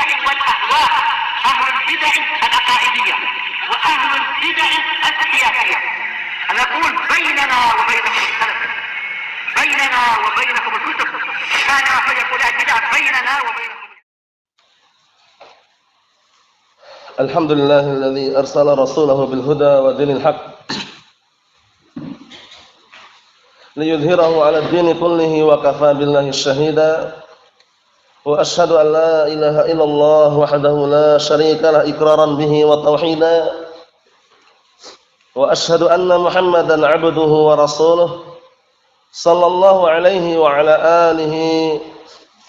البدع والأهواء، أهل البدع العقائدية وأهل البدع السياسية. نقول بيننا وبينكم السلف، بيننا وبينكم الكتب، كان فيقول البدع بيننا وبينكم. الحمد لله الذي أرسل رسوله بالهدى ودين الحق ليظهره على الدين كله وكفى بالله شهيدا وأشهد أن لا إله إلا الله وحده لا شريك له إقرارا به وتوحيدا وأشهد أن محمدا عبده ورسوله صلى الله عليه وعلى آله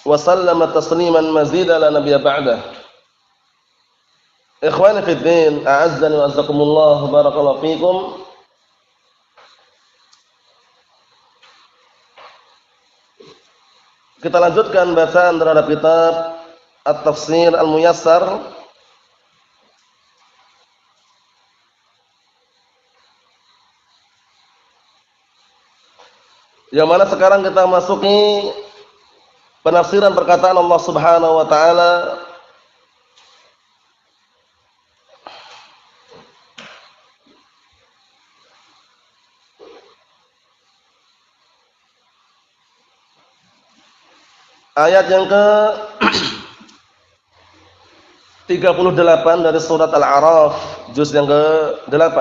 وسلم تسليما مزيدا لا نبي بعده. Ikhwani fi din, a'azzani wa azzakumullah, barakallahu fikum. Kita lanjutkan bacaan terhadap kitab At-Tafsir Al-Muyassar yang mana sekarang kita masuki penafsiran perkataan Allah Subhanahu wa taala ayat yang ke 38 dari surat Al-A'raf, juz yang ke-8.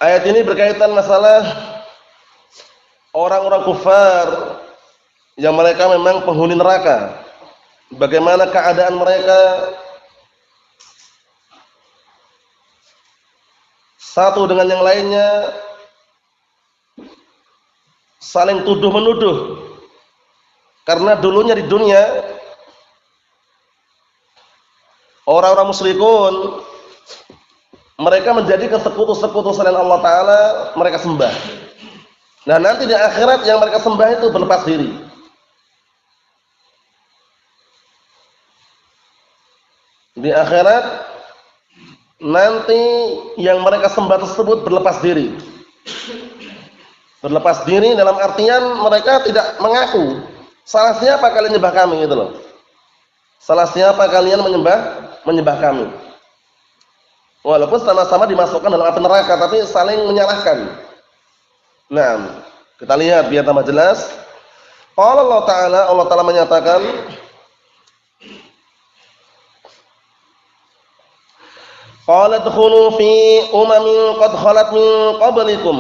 Ayat ini berkaitan masalah orang-orang kufar yang mereka memang penghuni neraka. Bagaimana keadaan mereka satu dengan yang lainnya, saling tuduh-menuduh. Karena dulunya di dunia orang-orang musyrikun mereka menjadi sekutu-sekutu selain Allah Ta'ala, mereka sembah. Nah nanti di akhirat yang mereka sembah itu berlepas diri. Di akhirat nanti yang mereka sembah tersebut berlepas diri. Berlepas diri dalam artian mereka tidak mengaku. Salah siapa kalian menyembah kami gitu loh. Salah siapa kalian menyembah kami. Walaupun sama-sama dimasukkan dalam api neraka tapi saling menyalahkan. Nah, kita lihat biar tambah jelas. Allah Ta'ala menyatakan qala dkhulu fi umamin qad khalat min qablikum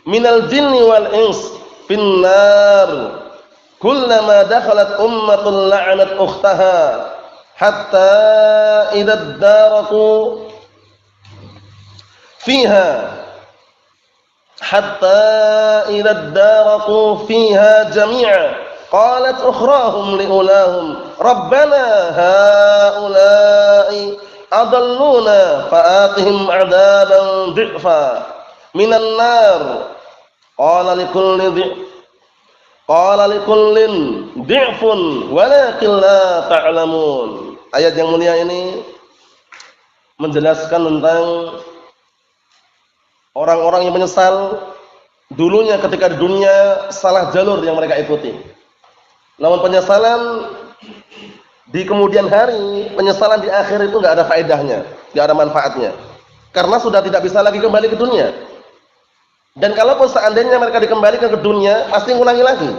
minal jinni wal ins fin nar kullama dakhalat ummatun la'anat ukhtaha hatta idza daraku fiha jami'a qalat ukhrahum liulahum rabbana haula'i adalluna fa'atihim 'adaban dhi'fa minan nar qala likullin dhi'fun walakin la ta'lamun. Ayat yang mulia ini menjelaskan tentang orang-orang yang menyesal dulunya ketika di dunia salah jalur yang mereka ikuti. Namun penyesalan di kemudian hari, penyesalan di akhir itu enggak ada faedahnya, enggak ada manfaatnya. Karena sudah tidak bisa lagi kembali ke dunia. Dan kalaupun seandainya mereka dikembalikan ke dunia, pasti ngulangi lagi.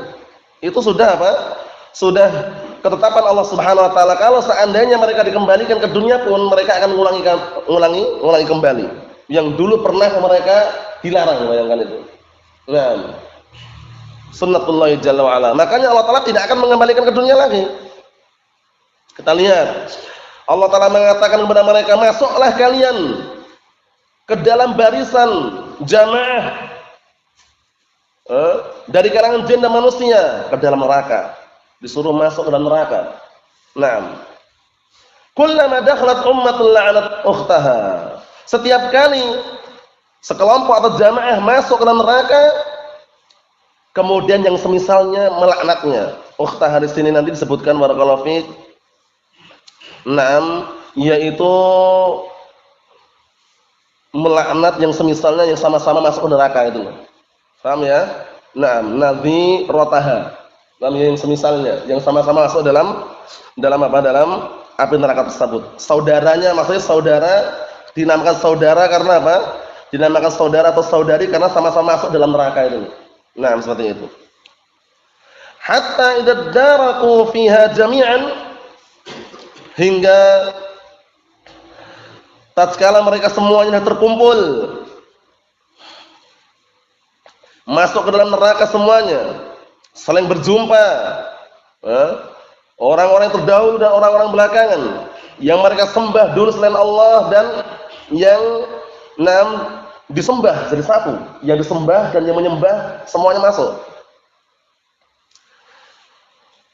Itu sudah apa? Sudah ketetapan Allah Subhanahu wa taala. Kalau seandainya mereka dikembalikan ke dunia pun mereka akan ngulangi kembali. Yang dulu pernah mereka dilarang, bayangkan itu. Nah, sunnatullah jalla wa ala. Makanya Allah Taala tidak akan mengembalikan ke dunia lagi. Kita lihat, Allah Ta'ala mengatakan kepada mereka, masuklah kalian ke dalam barisan jamaah dari kalangan jin dan manusia ke dalam neraka. Disuruh masuk ke dalam neraka. Naam. Kullama dakhalat ummatun la'anat ukhtaha. Setiap kali sekelompok atau jamaah masuk ke dalam neraka, kemudian yang semisalnya melaknatnya. Ukhtaha di sini nanti disebutkan barakallahu fiik. Naam, yaitu melaknat yang semisalnya yang sama-sama masuk ke neraka itu. Paham ya? Nah, nadhirataha. Yang semisalnya, yang sama-sama masuk dalam apa? Dalam api neraka tersebut. Saudaranya, maksudnya saudara dinamakan saudara karena apa? Dinamakan saudara atau saudari karena sama-sama masuk dalam neraka itu. Nah, seperti itu. Hatta idza daraku fiha jami'an, hingga tatkala mereka semuanya terkumpul masuk ke dalam neraka semuanya, saling berjumpa, orang-orang yang terdahulu dan orang-orang belakangan, yang mereka sembah dulu selain Allah dan yang disembah jadi satu, yang disembah dan yang menyembah semuanya masuk.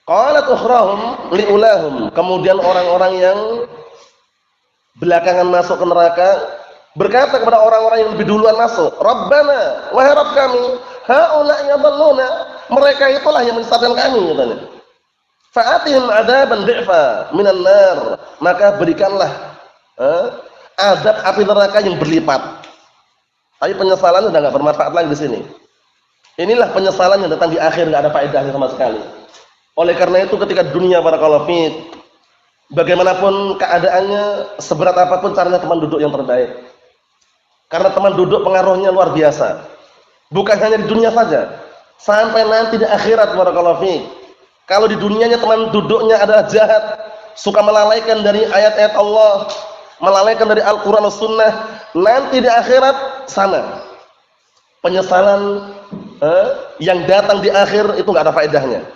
Qalat ukhrahum liulahum, kemudian orang-orang yang belakangan masuk ke neraka berkata kepada orang-orang yang lebih duluan masuk, Rabbana, wahai Rabb kami, haula yadalluna, mereka itulah yang menyesatkan kami, katanya. Fa'atihim adaban di'fa minan nar, maka berikanlah azab api neraka yang berlipat. Tapi penyesalan sudah enggak bermanfaat lagi di sini. Inilah penyesalan yang datang di akhir, enggak ada faedahnya sama sekali. Oleh karena itu ketika dunia barakallahu fiik, bagaimanapun keadaannya, seberat apapun caranya teman duduk yang terbaik. Karena teman duduk pengaruhnya luar biasa. Bukan hanya di dunia saja, sampai nanti di akhirat barakallahu fiik. Kalau di dunianya teman duduknya adalah jahat, suka melalaikan dari ayat-ayat Allah, melalaikan dari Al-Qur'an dan Sunnah, nanti di akhirat sana. Penyesalan yang datang di akhir itu enggak ada faedahnya.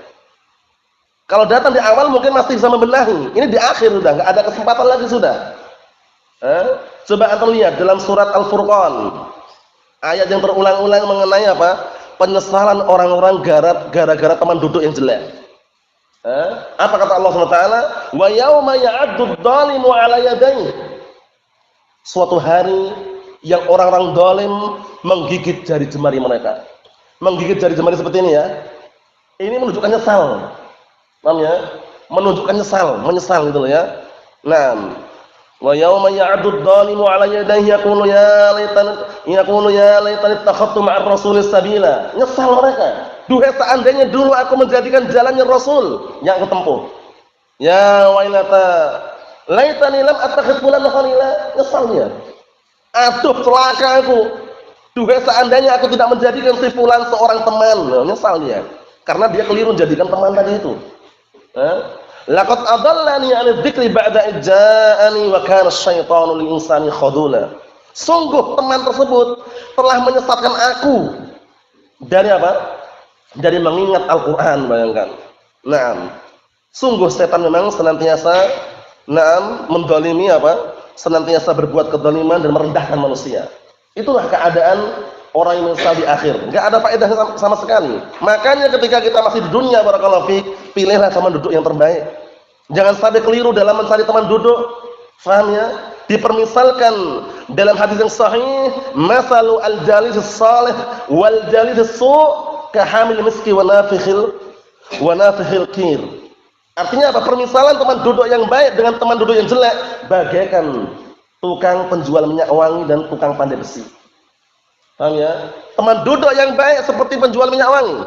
Kalau datang di awal mungkin masih bisa membenahi. Ini di akhir sudah enggak ada kesempatan lagi sudah. Coba antum lihat dalam surat Al-Furqan. Ayat yang berulang-ulang mengenai apa? Penyesalan orang-orang gara-gara teman duduk yang jelek. Apa kata Allah SWT? Wa yauma ya'addu adh-dhalimu 'ala yadayhi. Suatu hari yang orang-orang zalim menggigit jari jemari mereka. Menggigit jari jemari seperti ini ya. Ini menunjukkan nyesal. Paham ya? Menunjukkan menyesal gitu loh ya. Nah, wa yauma ya'addu adh-dhalimu 'ala yadayhi yaqulu ya laitani ittakhadtu ma'ar rasuli sabila. Nyesal mereka. Duhai seandainya dulu aku menjadikan jalannya Rasul yang aku tempuh. Ya wailata laitani lam attakhidh fulan khalila. Nyesalnya. Aduh celaka aku. Duhai seandainya aku tidak menjadikan si fulan seorang teman. Nyesalnya. Karena dia keliru menjadikan teman tadi itu. Laqad adallani 'ani dzikri ba'da ija'ani wa kana asyaitanu lil insani khadula. Sungguh teman tersebut telah menyesatkan aku dari apa? Dari mengingat Al-Qur'an, bayangkan. Naam. Sungguh setan memang senantiasa mendolimi apa? Senantiasa berbuat kezaliman dan merendahkan manusia. Itulah keadaan orang yang menyesal di akhir. Enggak ada faedah sama sekali. Makanya ketika kita masih di dunia barakallahu fiik, pilihlah teman duduk yang terbaik. Jangan sampai keliru dalam mencari teman duduk. Faham ya? Dipermisalkan dalam hadis yang sahih, masalu al-jalis as-salih wal jalis as-su' ka hamil miski wa nafikhil qir. Artinya apa? Permisalan teman duduk yang baik dengan teman duduk yang jelek bagaikan tukang penjual minyak wangi dan tukang pandai besi. Paham ya? Teman duduk yang baik seperti penjual minyak wangi.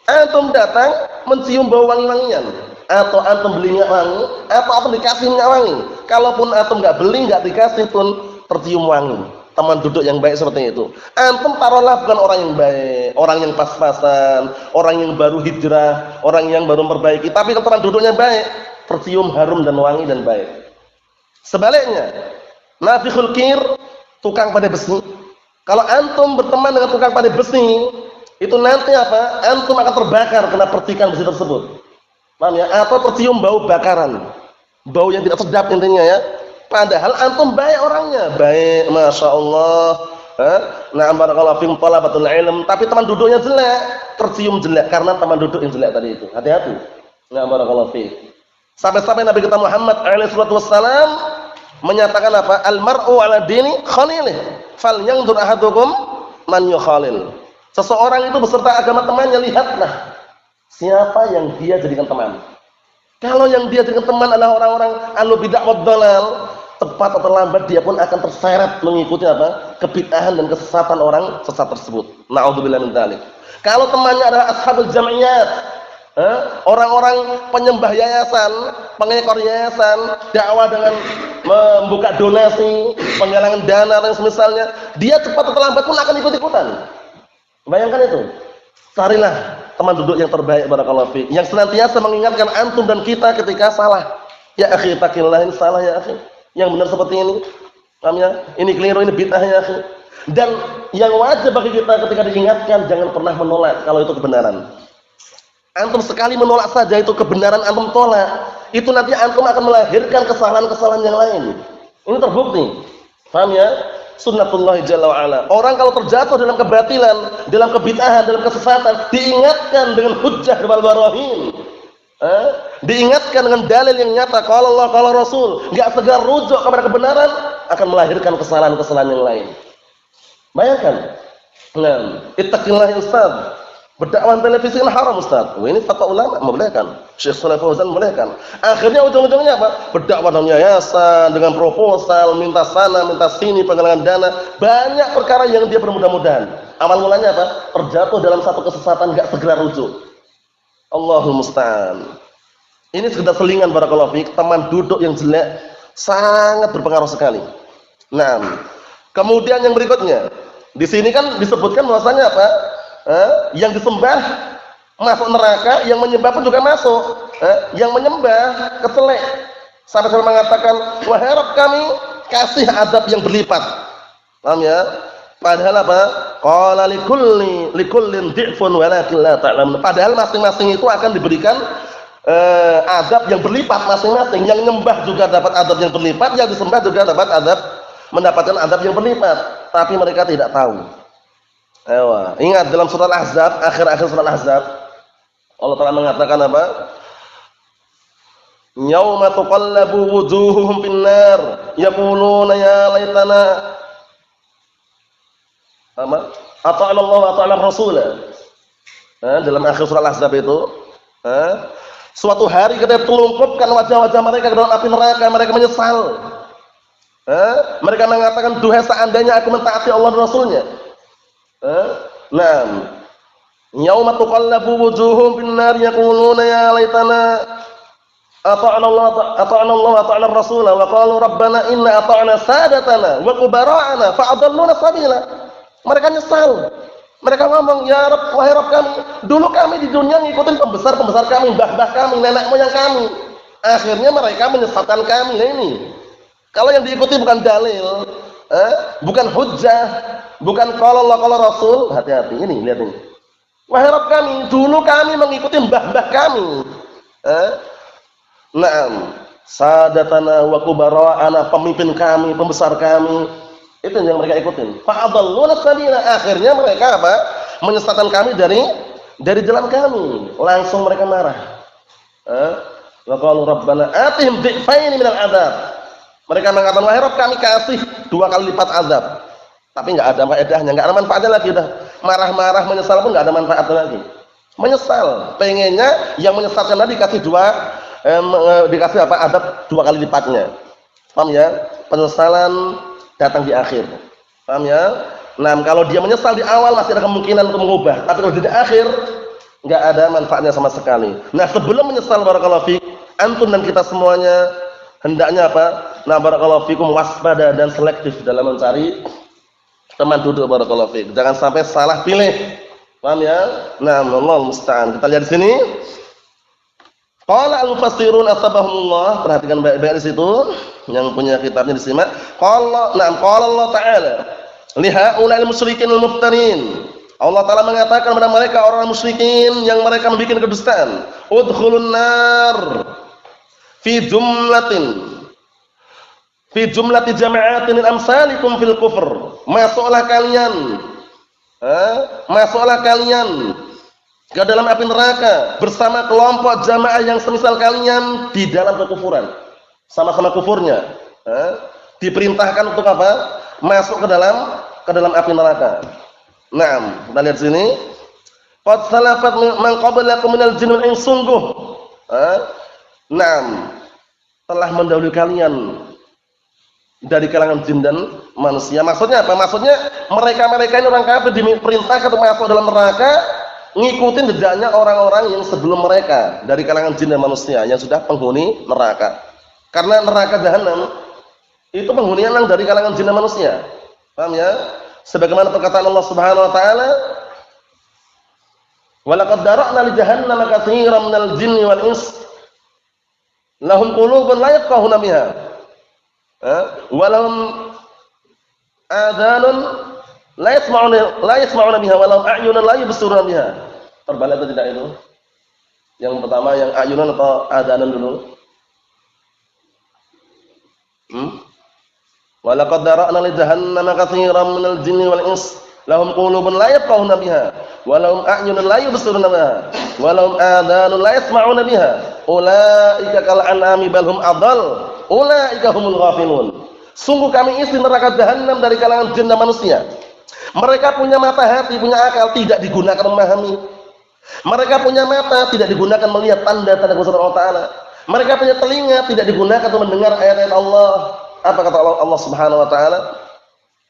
Antum datang mencium bau wangi-wangian, atau antum beli minyak wangi, atau antum dikasih minyak wangi. Kalaupun antum enggak beli, enggak dikasih pun tercium wangi. Teman duduk yang baik seperti itu. Antum taruhlah bukan orang yang baik, orang yang pas-pasan, orang yang baru hijrah, orang yang baru memperbaiki, tapi kalau teman duduknya baik, tercium harum dan wangi dan baik. Sebaliknya, nafikhul qir, tukang pandai besi. Kalau antum berteman dengan tukang pandai besi, itu nanti apa? Antum akan terbakar kena percikan besi tersebut. Paham ya? Atau tercium bau bakaran. Bau yang tidak sedap intinya ya. Padahal antum baik orangnya, baik, masya Allah. Nah, barakallahu fiikum thalabatul ilm, tapi teman duduknya jelek, tercium jelek karena teman duduk yang jelek tadi itu. Hati-hati. Nah, barakallahu fiik. Sampai-sampai Nabi kita Muhammad alaihi salatu wassalam menyatakan apa? Al-mar'u 'ala dini khalilih. Falyanzur ahadukum man yukhalil. Seseorang itu beserta agama temannya, lihatlah siapa yang dia jadikan teman. Kalau yang dia jadikan teman adalah orang-orang ahlu bid'ah wad dhalal, cepat atau lambat dia pun akan terseret mengikuti apa? Kebid'ahan dan kesesatan orang sesat tersebut. Na'udzubillah min dzalik. Kalau temannya adalah ashabul jam'iyat, orang-orang penyembah yayasan, pengekor yayasan, dakwah dengan membuka donasi, penggalangan dana dan semisalnya, dia cepat atau lambat pun akan ikut-ikutan. Bayangkan itu. Carilah teman duduk yang terbaik barakallahu fiik, yang senantiasa mengingatkan antum dan kita ketika salah. Ya akhi, taqillah, ini salah ya akhi. Yang benar seperti ini. Paham ya? Ini keliru, ini bid'ah ya akhi. Dan yang wajib bagi kita ketika diingatkan, jangan pernah menolak kalau itu kebenaran. Antum sekali menolak saja itu kebenaran antum tolak, itu nanti antum akan melahirkan kesalahan-kesalahan yang lain. Ini terbukti. Paham ya? Sunnatullah jalla wa ala. Orang kalau terjatuh dalam kebatilan, dalam kebid'ahan, dalam kesesatan, diingatkan dengan hujjah wal barahin. Diingatkan dengan dalil yang nyata, qala Allah qala Rasul, enggak segar rujuk kepada kebenaran, akan melahirkan kesalahan-kesalahan yang lain. Bayangkan. Nah, ittaqillah ya Ustaz. Berdakwah televisi kan haram Ustaz. Wah, ini fatwa ulama membolehkan. Syekh Shalih Fauzan membolehkan. Akhirnya ujung-ujungnya apa? Berdakwah dalam yayasan dengan proposal, minta sana, minta sini, penggalangan dana, banyak perkara yang dia bermudah-mudahan. Awal mulanya apa? Terjatuh dalam satu kesesatan enggak segera rujuk. Allahul musta'an. Ini sekedar selingan barakallahu fiik, teman duduk yang jelek sangat berpengaruh sekali. Nah, kemudian yang berikutnya, di sini kan disebutkan bahwasanya apa? Yang disembah masuk neraka, yang menyembah pun juga masuk. Yang menyembah keselek. Sampai mengatakan, wahai Rabb kami, kasih azab yang berlipat. Paham ya? Padahal apa? Qala likullin dhi'fun walakin la ta'lamun. Padahal masing-masing itu akan diberikan azab yang berlipat masing-masing. Yang nyembah juga dapat azab yang berlipat, yang disembah juga dapat mendapatkan azab yang berlipat. Tapi mereka tidak tahu. Ingat dalam surah Al-Ahzab, akhir-akhir surah Al-Ahzab, Allah Ta'ala mengatakan apa? Yauma tuqallabu wujuhuhum fin-nar, yaquluna ya laitana ata'ana Allah wa ata'ana Rasul. Dalam akhir surah Al-Ahzab itu, suatu hari ketika telungkupkan wajah-wajah mereka ke dalam api neraka, mereka menyesal. Mereka mengatakan, duhai seandainya aku mentaati Allah dan Rasulnya. Naam. Yauma tuqallabu wujuhum fin-nar yaquluna ya laitana ata'ana Allah wa ata'ana Rasul wa qalu rabbana inna ata'na sadatana wa kubara'ana fa'adalluna sabila. Mereka nyesal. Mereka ngomong, ya Rabb, wahai Rabb kami, dulu kami di dunia ngikutin pembesar-pembesar kami, mbah-mbah kami, nenek moyang kami. Akhirnya mereka menyesatkan kami. Nah ini. Kalau yang diikuti bukan dalil, bukan hujjah, bukan qala Allah qala Rasul, hati-hati. Ini lihat ini. Wahai Rabb kami, dulu kami mengikuti mbah-mbah kami. Naam, sadatana wa kubara'ana, pemimpin kami, pembesar kami. Itu yang mereka ikutin. Fa'adalluna sabila. Akhirnya mereka apa? Menyesatkan kami dari jalan kami. Langsung mereka marah. Wa qalu rabbana atihim dhi'faini minal adzab. Mereka mengatakan, wahai Rabb kami kasih 2 kali lipat azab. Tapi enggak ada faedahnya, enggak ada manfaatnya lagi udah. Marah-marah menyesal pun enggak ada manfaatnya lagi. Menyesal, pengennya yang menyesatkan tadi dikasih dikasih apa? Azab 2 kali lipatnya. Paham ya? Penyesalan datang di akhir. Paham ya? Nah, kalau dia menyesal di awal masih ada kemungkinan untuk mengubah, tapi kalau di akhir enggak ada manfaatnya sama sekali. Nah, sebelum menyesal barakallahu fiik, antum dan kita semuanya hendaknya apa? Nah, barakallahu fikum waspada dan selektif dalam mencari teman duduk barakallahu fiik. Jangan sampai salah pilih. Paham ya? Nah, Allahu musta'an. Kita lihat di sini. Qala al-mufassirun asbahumullah, perhatikan baik-baik di situ, yang punya kitabnya disimak. Qala Allah Ta'ala, li haula'il musyrikin al-muftarin. Allah Ta'ala mengatakan kepada mereka orang musyrikin yang mereka membuat kedustaan, udkhulun nar fi jumlati jama'atin min amsalikum fil kufr. Masuklah kalian ke dalam api neraka bersama kelompok jamaah yang semisal kalian di dalam kekufuran, sama-sama kufurnya. Diperintahkan untuk apa? Masuk ke dalam api neraka. Naam, kita lihat sini. Qad salafat man qablakum minal jinni wal ins, sungguh naam, telah mendahului kalian dari kalangan jin dan manusia. Maksudnya apa? Maksudnya mereka-mereka ini orang kafir diperintahkan untuk masuk dalam neraka, ngikutin jejaknya orang-orang yang sebelum mereka dari kalangan jin dan manusia yang sudah penghuni neraka. Karena neraka jahanam itu penghuninya yang dari kalangan jin dan manusia. Paham ya? Sebagaimana perkataan Allah Subhanahu wa taala, "Wa laqad dara'na li jahannama katsiran minal jinni wal ins lahum qulubun la yafqahuna biha wa lahum adhanun la yasma'una biha wa lahum a'yunun la yubsiruna biha." Terbalik atau tidak itu? Yang pertama yang a'yunun atau adhanun dulu? Wa laqad dara'na li jahannama katsiran minal jinni wal ins lahum qulubun la yafqahuna biha wa lahum a'yunun la yubsiruna biha wa lahum adhanun la yasma'una biha ulaika kal an'ami bal hum adall ulaika humul ghafilun. Sungguh kami isi neraka jahanam dari kalangan jin dan manusia. Mereka punya mata hati, punya akal, tidak digunakan memahami. Mereka punya mata, tidak digunakan melihat tanda-tanda kuasa Allah Ta'ala. Mereka punya telinga, tidak digunakan untuk mendengar ayat-ayat Allah. Apa kata Allah Subhanahu wa taala?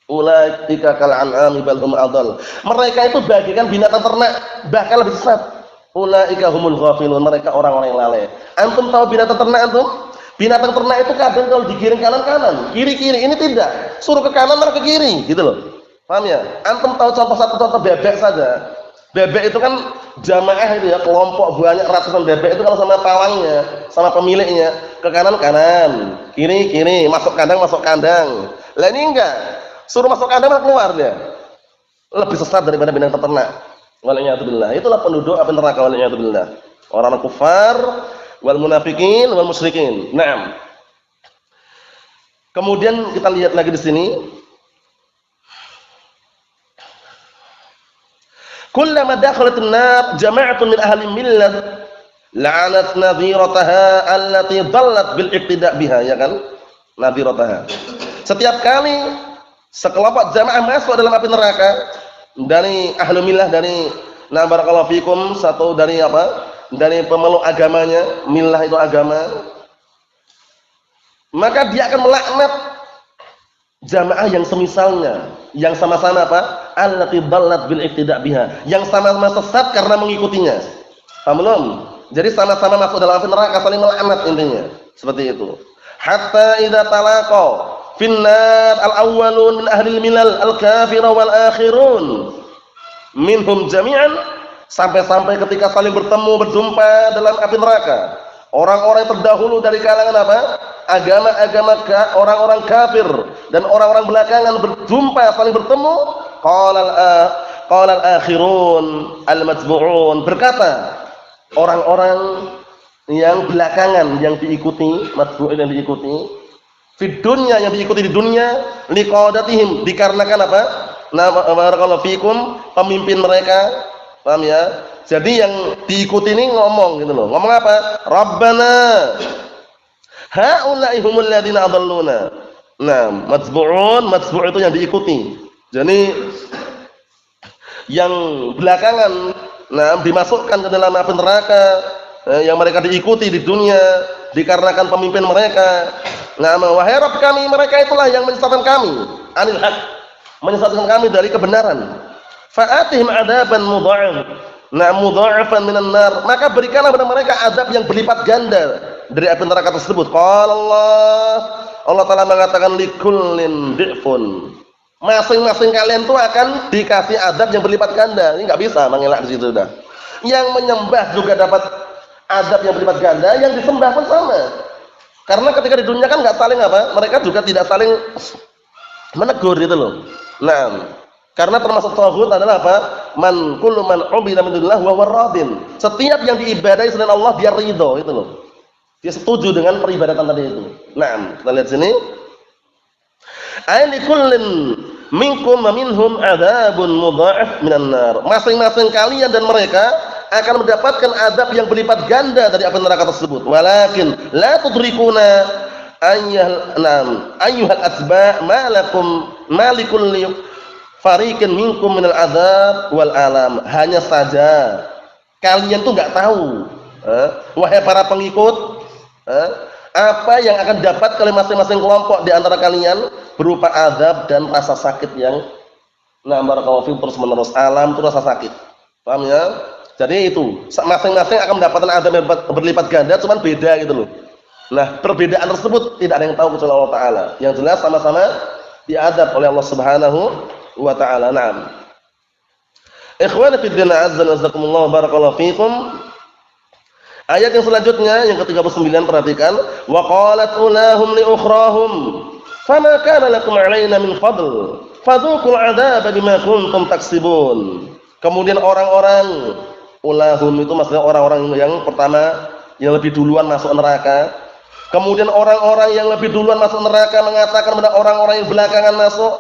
Ulaika kal an'ami bal hum adall. Mereka itu bagaikan binatang ternak, bahkan lebih sesat. Ulaika humul ghafilun. Mereka orang-orang yang lalai. Antum tahu binatang ternak antum? Binatang ternak itu kadang kalau digiring kanan-kanan, kiri-kiri. Ini tidak. Suruh ke kanan malah ke kiri, gitu loh. Paham ya? Antum tahu satu contoh bebek saja. Bebek itu kan jamaah itu ya, kelompok banyak ratusan bebek itu kalau sama pawangnya, sama pemiliknya, ke kanan kanan, kiri kiri, masuk kandang. Lah ini enggak, suruh masuk kandang malah keluar dia. Lebih sesat daripada binatang ternak. Waliyatubillah. Itulah penduduk api neraka waliyatubillah. Orang kufar wal munafiqin wal musyrikin. Naam. Kemudian kita lihat lagi di sini. Kullama dakhalatun nar jama'atun min ahli millah la'anat nadhirataha allati dhallat bil iqtida' biha, ya kan? Nadhirataha. Setiap kali sekelompok jamaah masuk dalam api neraka dari ahli millah, dari barakallahu fikum, satu dari apa? Dari pemeluk agamanya, millah itu agama. Maka dia akan melaknat jamaah yang semisalnya, yang sama-sama apa? Allati dhallat bil iqtida' biha, yang sama-sama sesat karena mengikutinya. Paham belum? Jadi sama-sama masuk dalam api neraka, saling melaknat intinya. Seperti itu. Hatta idza talaqa finnar al-awwalun min ahli al-milal al-kafira wal akhirun minhum jami'an, sampai-sampai ketika saling bertemu berjumpa dalam api neraka, orang-orang terdahulu dari kalangan apa? Agama-agama orang-orang kafir dan orang-orang belakangan berjumpa saling bertemu, qala al-akhirun al-matbu'un, berkata orang-orang yang belakangan yang diikuti, matbu'in yang diikuti, fi dunya yang diikuti di dunia, liqadatihim, dikarenakan apa? Barakallahu fikum, pemimpin mereka. Paham ya? Jadi yang diikuti ini ngomong gitu loh. Ngomong apa? Rabbana haula'i humul ladzina adalluna. Nah, matbu'un, matbu' itu yang diikuti. Jadi yang belakangan dimasukkan ke dalam api neraka, yang mereka diikuti di dunia dikarenakan pemimpin mereka. Wahai Rabb kami, mereka itulah yang menyesatkan kami anil haq, menyesatkan kami dari kebenaran. Fa'atihim adaban mudha'afan minan nar, maka berikanlah kepada mereka azab yang berlipat ganda dari api neraka tersebut. Qala Allah Ta'ala mengatakan likullin di'fun, masing-masing kalian itu akan dikasih azab yang berlipat ganda. Ini enggak bisa mengelak di situ dah. Yang menyembah juga dapat azab yang berlipat ganda, yang disembah pun sama. Karena ketika di dunia kan enggak saling apa? Mereka juga tidak saling menegur gitu loh. Nah, karena termasuk taghut adalah apa? Kullu man ubida min dunillah wa huwa radin. Setiap yang diibadahi selain Allah dia ridho, itu loh. Dia setuju dengan peribadatan tadi itu. Nah, kita lihat sini. Ayli kullin minkum wa minhum adzabun mudha'af minan nar. Masing-masing kalian dan mereka akan mendapatkan azab yang berlipat ganda dari api neraka tersebut. Walakin la tudrikuna ayyuhal asba' ma lakum malikul fariqin minkum minal adzab wal alam. Hanya saja kalian tuh enggak tahu, wahai para pengikut, apa yang akan dapat oleh masing-masing kelompok di antara kalian berupa azab dan rasa sakit yang barakallahu fiikum terus menerus. Alam itu rasa sakit. Paham ya? Jadi itu, masing-masing akan mendapatkan azab yang berlipat ganda, cuman beda gitu loh. Nah, perbedaan tersebut tidak ada yang tahu kecuali Allah Taala. Yang jelas sama-sama diazab oleh Allah Subhanahu wa taala. Naam. Ikhwani fid din, azza wa jazakumullah, barakallahu fiikum. Ayat yang selanjutnya yang ke-39, perhatikan, wa qalat ulahum li ukhrahum fama kana lakum 'alaina min fadl fadzuqul 'adzaba bima kuntum taksibun. Kemudian orang-orang ulahum itu maksudnya orang-orang yang pertama yang lebih duluan masuk neraka. Kemudian orang-orang yang lebih duluan masuk neraka mengatakan kepada orang-orang yang belakangan masuk,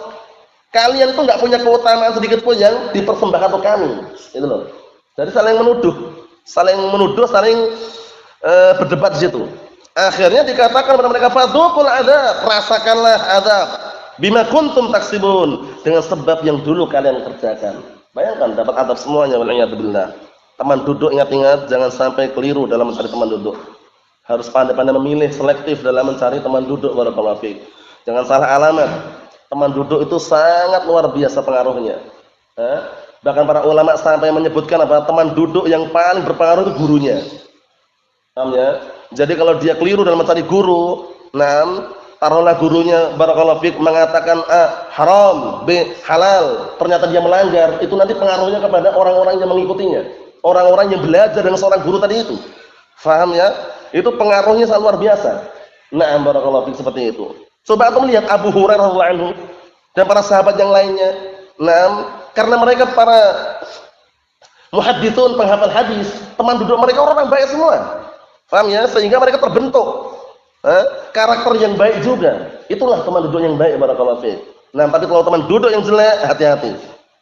kalian itu enggak punya keutamaan sedikit pun yang dipersembahkan untuk kami. Itu loh. Jadi saling menuduh, saling berdebat di situ. Akhirnya dikatakan kepada mereka, fadzuqul adzab, rasakanlah azab bima kuntum taksibun, dengan sebab yang dulu kalian kerjakan. Bayangkan dapat azab semuanya, wal'iyadzubillah. Teman duduk, ingat-ingat jangan sampai keliru dalam mencari teman duduk. Harus pandai-pandai memilih, selektif dalam mencari teman duduk, barakallahu fiik. Jangan salah alamat. Teman duduk itu sangat luar biasa pengaruhnya. Bahkan para ulama sampai menyebutkan apa? Teman duduk yang paling berpengaruh itu gurunya. Paham ya? Jadi kalau dia keliru dalam mencari guru, taruhlah gurunya barakallahu fiik mengatakan A haram, B halal, ternyata dia melanggar, itu nanti pengaruhnya kepada orang-orang yang mengikutinya. Orang-orang yang belajar dengan seorang guru tadi itu. Paham ya? Itu pengaruhnya sangat luar biasa. Barakallahu fiik, seperti itu. Coba aku melihat Abu Hurairah radhiyallahu anhu dan para sahabat yang lainnya. Karena mereka para muhadditsun, penghafal hadis, teman duduk mereka orang baik semua. Paham ya? Sehingga mereka terbentuk karakter yang baik juga. Itulah teman duduk yang baik, barakallahu fiik. Tapi kalau teman duduk yang jelek, hati-hati.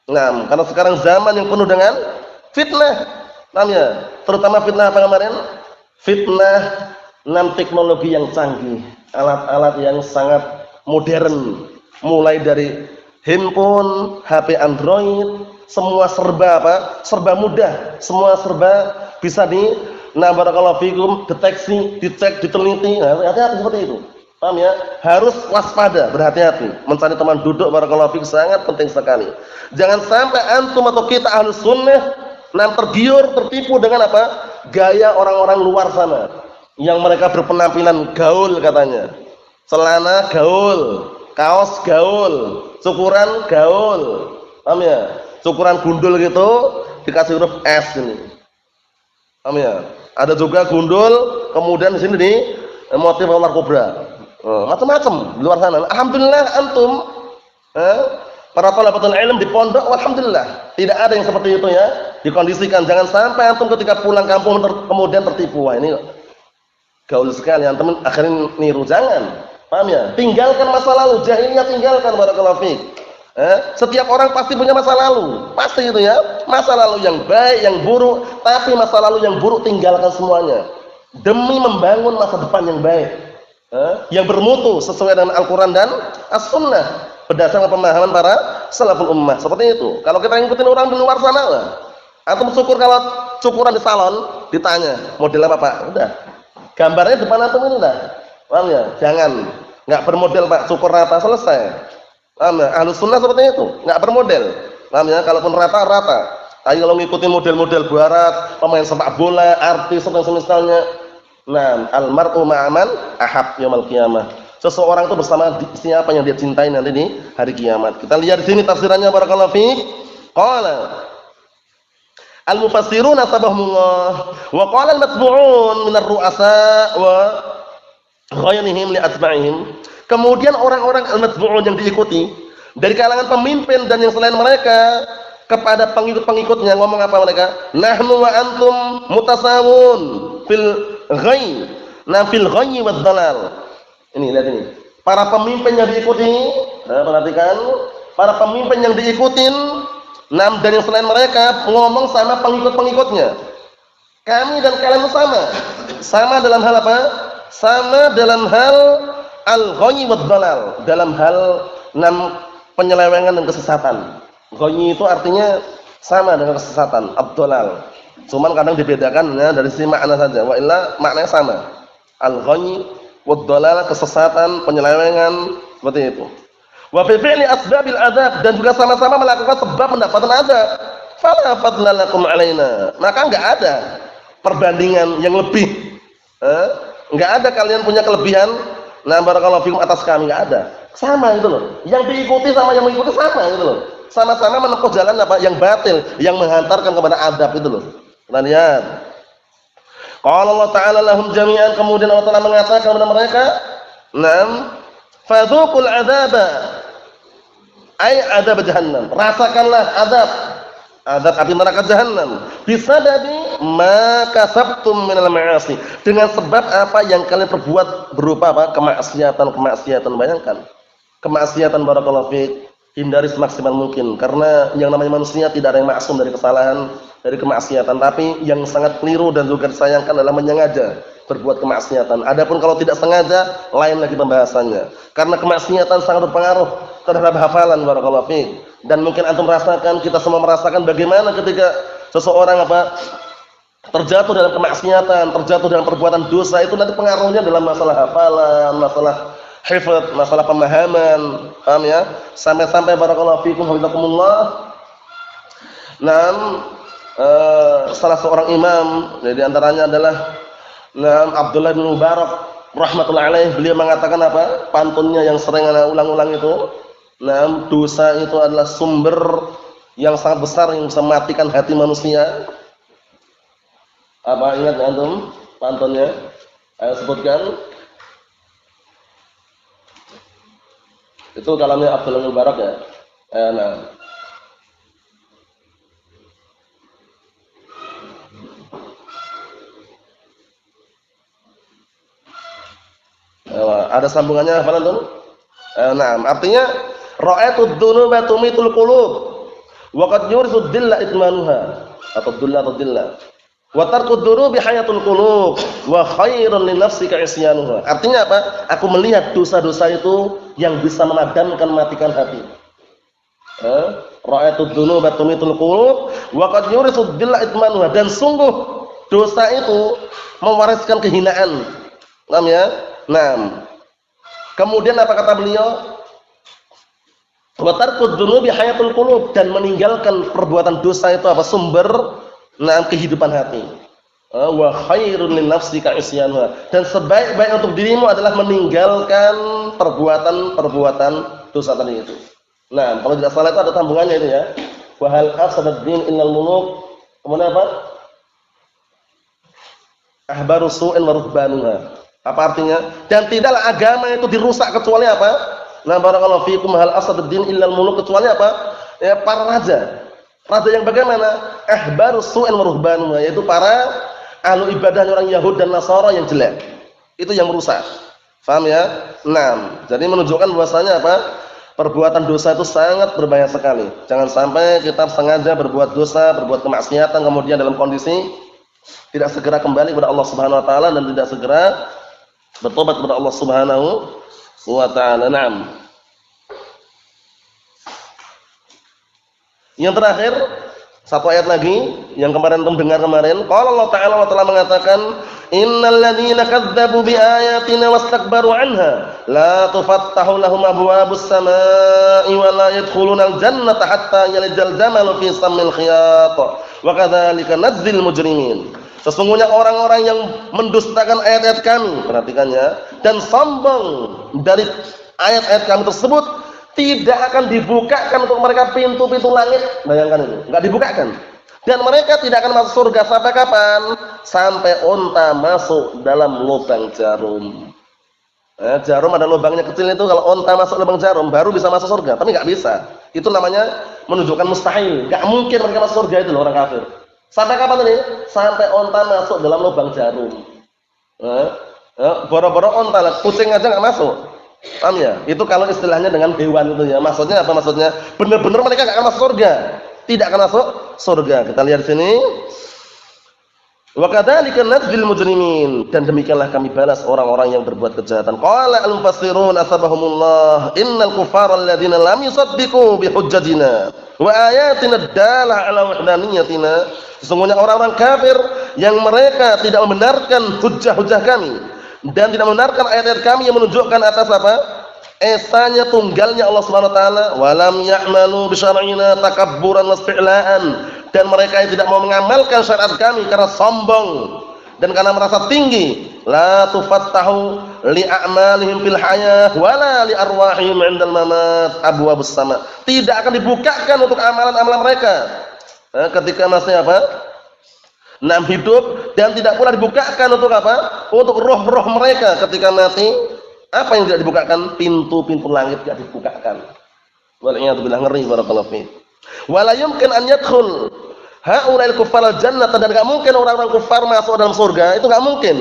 Karena sekarang zaman yang penuh dengan fitnah. Paham ya? Terutama fitnah apa kemarin? Fitnah teknologi yang canggih, alat-alat yang sangat modern, mulai dari handphone, HP Android, semua serba apa? Serba mudah, semua serba bisa barakallahu fikum, deteksi, dicek, diteliti. Hati-hati seperti itu. Paham ya? Harus waspada, berhati-hati. Mencari teman duduk barakallahu fikum sangat penting sekali. Jangan sampai antum atau kita ahlus sunnah tergiur, tertipu dengan apa? Gaya orang-orang luar sana yang mereka berpenampilan gaul katanya. Celana gaul, kaos gaul, cukuran gaul. Paham ya? Cukuran gundul gitu dikasih huruf S ini. Paham ya? Ada juga gundul kemudian di sini di motif ular kobra. Macam-macam di luar sana. Alhamdulillah antum para thalabatul ilm di pondok, alhamdulillah tidak ada yang seperti itu ya. Dikondisikan jangan sampai antum ketika pulang kampung kemudian tertipu. Wah, ini gaul sekali antum akhirnya niru, jangan. Paham ya? Tinggalkan masa lalu, jahiliyah tinggalkan, barakallahu fiik. Setiap orang pasti punya masa lalu, pasti itu ya. Masa lalu yang baik, yang buruk, tapi masa lalu yang buruk tinggalkan semuanya demi membangun masa depan yang baik, yang bermutu sesuai dengan Al-Qur'an dan As-Sunnah berdasarkan pemahaman para salaful ummah. Seperti itu. Kalau kita ngikutin orang di luar sana, antum syukur kalau cukuran di salon ditanya model apa Pak, udah gambarnya depan antum ini udah. Paham ya? Jangan nggak bermodel Pak, cukur rata, selesai. Paham ya? Ahlus sunnah seperti itu, nggak bermodel. Paham ya? Kalaupun rata-rata. Tapi kalau ngikutin model-model barat, pemain sepak bola, artis atau semisalnya, al-mar'u ma'aman ahab yaumil qiyamah. Seseorang itu bersama siapa yang dia cintai nanti di hari kiamat. Kita lihat di sini tafsirannya, barakallahu fiik. Qala al-mufassirun asbahumullah wa qala al-matbu'un min ar-ru'asa wa ghayrihim li atba'ihim. Kemudian orang-orang al-matbu'un yang diikuti dari kalangan pemimpin dan yang selain mereka kepada pengikut-pengikutnya ngomong apa mereka? Nahnu wa antum mutasawun fil ghayy, fil ghayy wad dalal. Ini lihat ini. Para pemimpin yang diikuti, perhatikan, para pemimpin yang diikutin, dan yang selain mereka ngomong sama pengikut-pengikutnya. Kami dan kalian sama. Sama dalam hal apa? Sama dalam hal al-ghayy wad dalal, dalam hal penyelewengan dan kesesatan. Ghayy itu artinya sama dengan kesesatan, ad-dalal. Cuman kadang dibedakan ya, dari sisi makna saja. Wa illa maknanya sama. Al-ghayy wad-dhalalah, kesesatan, penyelewengan, seperti itu. Wa fi fi'li asbabil adzab, dan juga sama-sama melakukan sebab mendapatkan azab. Fala fadla lakum alaina. Maka enggak ada perbandingan yang lebih. Enggak ada kalian punya kelebihan, nah barakallahu fikum, atas kami, enggak ada. Sama gitu loh. Yang diikuti sama yang mengikuti sama gitu loh. Sama-sama menempuh jalan apa? Yang batil, yang menghantarkan kepada azab itu loh. Kita lihat. Qala Allah Ta'ala lahum jami'an, kemudian Allah Ta'ala mengatakan kepada mereka, "Naam, fadzuqul 'adzaba." Ai adzab jahannam. Rasakanlah azab api neraka jahanam. Bisababi ma kasabtum minal ma'asi. Dengan sebab apa yang kalian perbuat berupa apa? Kemaksiatan. Bayangkan. Kemaksiatan, barakallahu fiik, hindari semaksimal mungkin, karena yang namanya manusia tidak ada yang maksum dari kesalahan, dari kemaksiatan. Tapi yang sangat keliru dan juga disayangkan adalah menyengaja berbuat kemaksiatan. Adapun kalau tidak sengaja, lain lagi pembahasannya. Karena kemaksiatan sangat berpengaruh terhadap hafalan, barakallahu fiik. Dan mungkin antum merasakan, kita semua merasakan bagaimana ketika seseorang terjatuh dalam kemaksiatan, terjatuh dalam perbuatan dosa, itu nanti pengaruhnya dalam masalah hafalan, masalah hifdz, masalah pemahaman, paham ya? Sampai-sampai barakallahu fiikum hafizakumullah. Salah seorang imam, jadi antaranya adalah Abdullah bin Mubarak rahmatullahi alaih, beliau mengatakan apa? Pantunnya yang sering ana ulang-ulang itu, dosa itu adalah sumber yang sangat besar yang bisa mematikan hati manusia. Apa, ingat antum pantunnya? Ayo sebutkan. Itu kalamnya Abdullah bin Mubarak ya. Ada sambungannya apa antum? Artinya ra'atud dzunuba tumitul qulub wa qad yurisu dhilla itmanuha, atau dhilla. Wa tarkud dzunubi hayatul qulub wa khairun li nafsika isyanuha. Artinya apa? Aku melihat dosa-dosa itu yang bisa memadamkan, matikan hati. Ra'atud dzunuba tumitul qulub wa qad yurisu dhilla itmanuha, dan sungguh dosa itu mewariskan kehinaan. Paham ya? Kemudian apa kata beliau? Wa tarkud dzunubi hayatul qulub, dan meninggalkan perbuatan dosa itu apa? Sumber kehidupan hati. Wa khairun lin nafsika isyanuha, dan sebaik-baik untuk dirimu adalah meninggalkan perbuatan dosa tadi itu. Kalau tidak salah itu ada sambungannya itu ya. Wa hal afsadad din innal muluk. Kemudian apa? Ahbaru su'in wa ruhbanuha. Apa artinya? Dan tidaklah agama itu dirusak kecuali apa? Barakallahu fiikum, hal afsadad din illal muluk, kecuali apa? Ya, para raja. Raja yang bagaimana? Ahbaru su'in wa ruhbanuha, yaitu para ahlu ibadahnya orang Yahudi dan Nasara yang jelek. Itu yang merusak. Paham ya? Jadi menunjukkan bahwasanya apa? Perbuatan dosa itu sangat berbahaya sekali. Jangan sampai kita sengaja berbuat dosa, berbuat kemaksiatan, kemudian dalam kondisi tidak segera kembali kepada Allah Subhanahu wa taala dan tidak segera bertobat kepada Allah Subhanahu wa taala. Yang terakhir, satu ayat lagi yang kemarin antum dengar kemarin. Qala Allah Ta'ala, Allah Ta'ala mengatakan, "Innal ladzina kadzdzabu bi ayatina wastakbaru 'anha la tufattahu lahum abwabus samaa'i wa la yadkhulunal jannata hatta yalijal jamalu fi sammil khiyat wa kadzalika nadzil mujrimin." Sesungguhnya orang-orang yang mendustakan ayat-ayat kami, perhatikan ya, dan sombong dari ayat-ayat kami tersebut, tidak akan dibukakan untuk mereka pintu-pintu langit. Bayangkan itu, enggak dibukakan. Dan mereka tidak akan masuk surga sampai kapan? Sampai unta masuk dalam lubang jarum. Jarum ada lubangnya kecil itu, kalau unta masuk lubang jarum baru bisa masuk surga, tapi enggak bisa. Itu namanya menunjukkan mustahil. Enggak mungkin mereka masuk surga itu loh, orang kafir. Sampai kapan ini? Sampai unta masuk dalam lubang jarum. Boro-boro unta, kucing aja enggak masuk. Paham ya? Itu kalau istilahnya dengan hewan itu ya. Maksudnya apa maksudnya? Benar-benar mereka enggak akan masuk surga. Tidak akan masuk surga. Kita lihat sini. Wa kadzalika nadzil mujrimin, dan demikianlah kami balas orang-orang yang berbuat kejahatan. Qala al-mufassirun asbahumullah innal kuffara alladziina lam yusaddiqu bi hujjatina wa ayatina dalah ala wahdaniyatina. Sesungguhnya orang-orang kafir yang mereka tidak membenarkan hujah-hujah kami dan tidak membenarkan ayat-ayat kami yang menunjukkan atas apa? Esanya tunggalnya Allah Subhanahu wa taala. Walam ya'malu bi syar'ina takabburan wasti'la'an, dan mereka yang tidak mau mengamalkan syariat kami karena sombong dan karena merasa tinggi. La tufattahu li a'malihim fil hayah wala li arwahihim 'indal mamat abwabus sama. Tidak akan dibukakan untuk amalan-amalan mereka ketika masih apa? Hidup, dan tidak pula dibukakan untuk apa? Untuk roh-roh mereka ketika mati. Apa yang tidak dibukakan? Pintu-pintu langit tidak dibukakan. Wal'iyadu billah, ngeri barakallahu fiik. Wala yumkin an yadkhul haula'il kuffar al-jannah, dan enggak mungkin orang-orang kufar masuk dalam surga, itu enggak mungkin.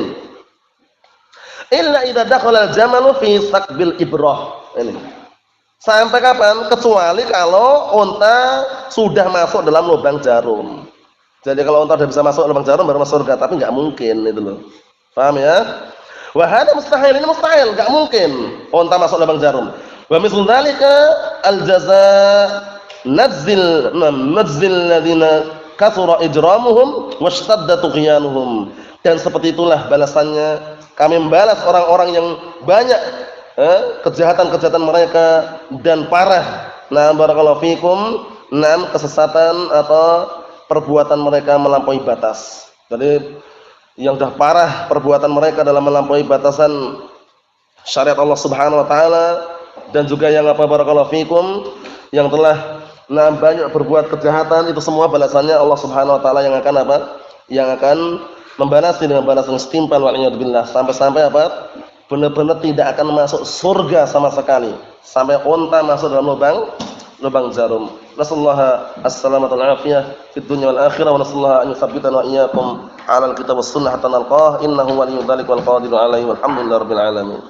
Illa idza dakhala al-jamalu fi saqbil ibrah. Ini. Sampai kapan? Kecuali kalau unta sudah masuk dalam lubang jarum. Jadi kalau unta sudah bisa masuk lubang jarum baru masuk surga, tapi enggak mungkin itu loh. Paham ya? Wa hada mustahil, ini mustahil, enggak mungkin unta masuk lubang jarum. Wa mislu dzalika al-jazaa nazzil ladina kathura ijramuhum washtadda tughyanuhum. Dan seperti itulah balasannya, kami membalas orang-orang yang banyak kejahatan-kejahatan mereka dan parah. Nah, barakallahu fikum, kesesatan atau perbuatan mereka melampaui batas. Jadi yang sudah parah perbuatan mereka dalam melampaui batasan syariat Allah Subhanahu wa taala, dan juga yang apa barakallahu fikum yang telah banyak berbuat kejahatan, itu semua balasannya Allah Subhanahu wa taala yang akan apa? Yang akan membalasi dengan balasan setimpal wal'iyadzubillah, sampai apa? Benar-benar tidak akan masuk surga sama sekali sampai unta masuk dalam lubang jarum. Nasallahu as-salamata wal afiyah fid dunya wal akhirah, wa nasallahu an yuthabbitana wa iyyakum 'ala al-kitab was sunnah hatta nalqah innahu waliyyu dzalika wal qadiru 'alaihi walhamdulillahirabbil alamin.